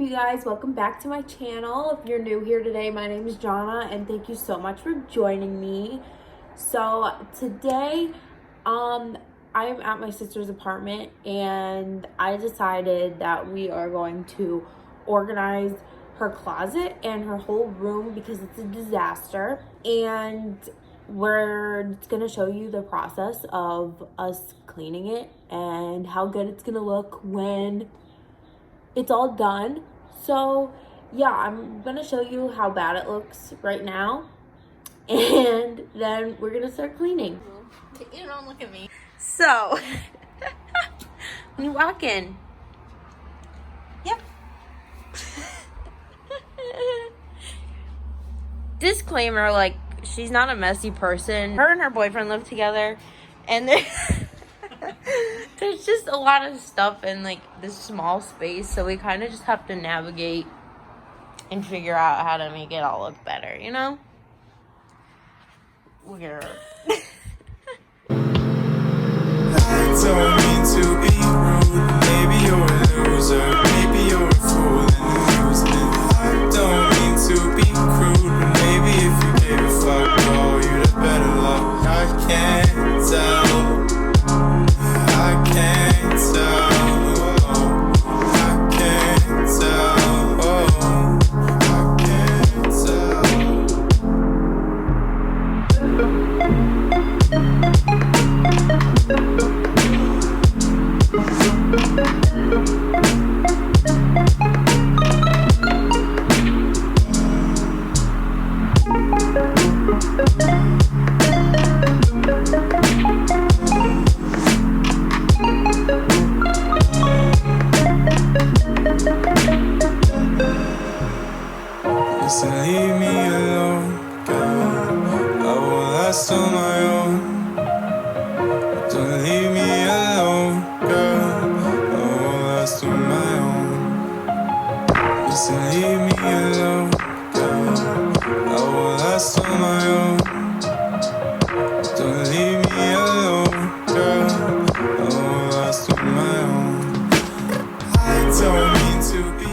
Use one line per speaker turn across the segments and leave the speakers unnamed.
you guys? Welcome back to my channel. If you're new here today, my name is Jonna and thank you so much for joining me. So today, I am at my sister's apartment and I decided that we are going to organize her closet and her whole room because it's a disaster, and we're gonna show you the process of us cleaning it and how good it's gonna look when it's all done. So yeah, I'm gonna show you how bad it looks right now and then we're gonna start cleaning.
You don't look at me.
So when you walk in,
Yep.
disclaimer, like, she's not a messy person. Her and her boyfriend live together and there's just a lot of stuff in like this small space, so we kind of just have to navigate and figure out how to make it all look better, you know? We're
I don't mean to be rude. Maybe you're a loser. Maybe you're a fool and losing it. I don't mean to be crude, but maybe if you gave a fuck, oh, you'd have better luck. I can't tell. I can't tell. Oh, I can't tell. Oh, I can't Listen, leave me alone, girl. I will last on my own. Don't leave me alone, girl. I will last on my own. Listen, leave me alone, girl. I will last on my own. Don't leave me alone, girl. I will last on my own. I don't mean to be.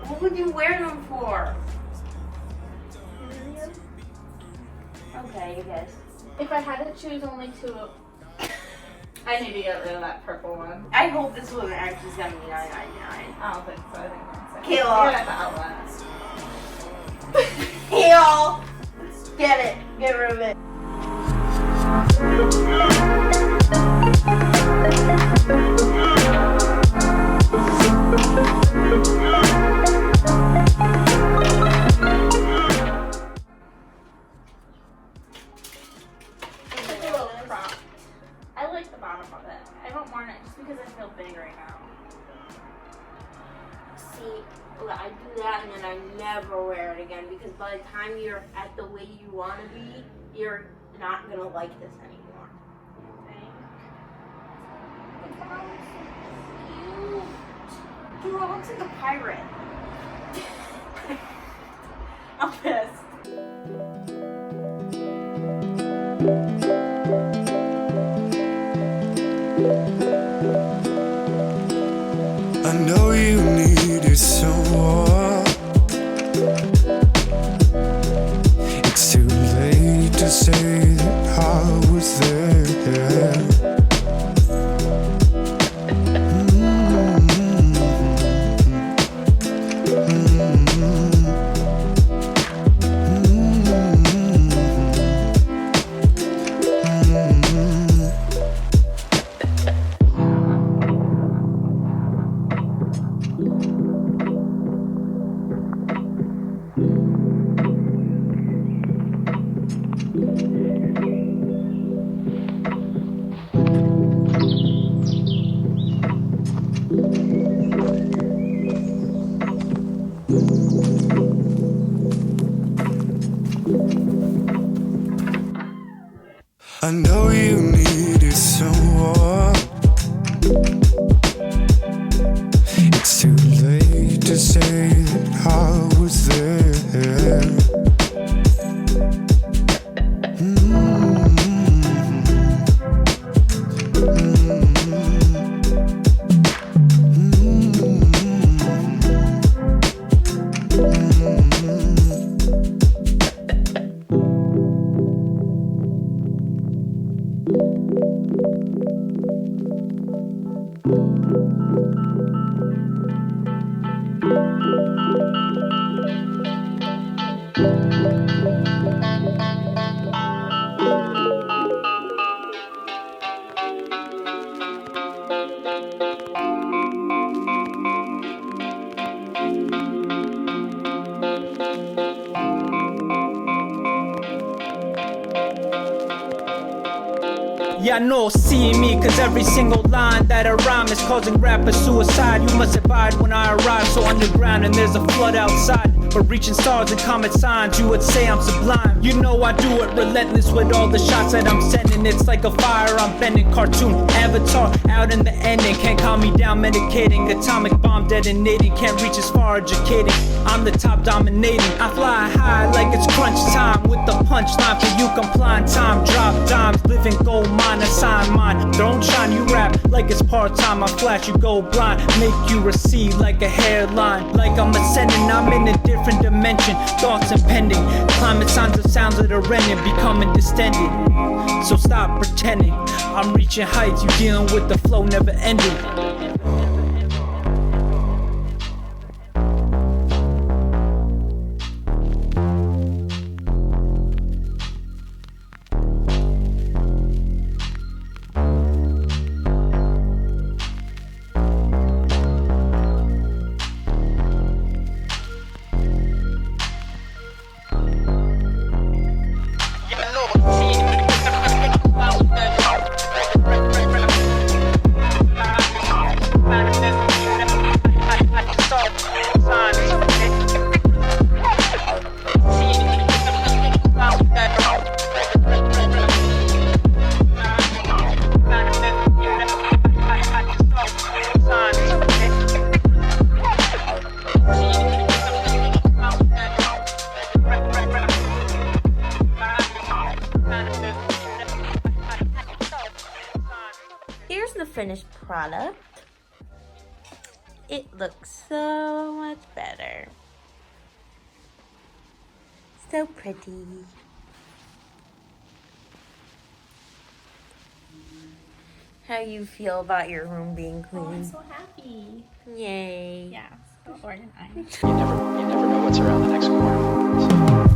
What would you wear them for? Okay, I guess.
If I had to choose only two, I need to get rid of that purple one.
I hope this one actually is gonna be $9.99.
I don't think so. I think that's it.
Kayla.
You're at the outlet.
Hey y'all! Get it. Get rid of it.
It's like a little crop. I like the bottom of it. I don't want it just because I feel big right now.
See, I do that and then I never wear it again because by the time you're at the way you want to be, you're not gonna like this anymore. Kayla looks like a pirate.
I'm pissed.
I know you needed someone. It's too late to say that I was there. I know you needed someone. It's too late to say that I was there.
Yeah, I know, seeing me, cause every single line that I rhyme is causing rappers suicide. You must abide when I arrive, so underground and there's a flood outside. But reaching stars and comet signs, you would say I'm sublime. You know I do it relentless with all the shots that I'm sending. It's like a fire, I'm bending, cartoon avatar out in the ending. Can't calm me down, medicating, atomic bomb detonating. Can't reach as far, educating, I'm the top dominating. I fly high like it's crunch time, with the punchline for you complying. Time drop dimes, living gold mine, assign mine. Don't shine, you rap like it's part-time. I flash, you go blind, make you recede like a hairline. Like I'm ascending, I'm in a different dimension. Thoughts impending, climate signs of sounds that are rending, becoming distended. So stop pretending, I'm reaching heights. You dealing with the flow never ending.
Here's the finished product. It looks so much better. So pretty. How you feel about your room being
Oh, I'm
clean?
so happy.
Yay.
Yeah, so organized.
You never know what's around the next corner. So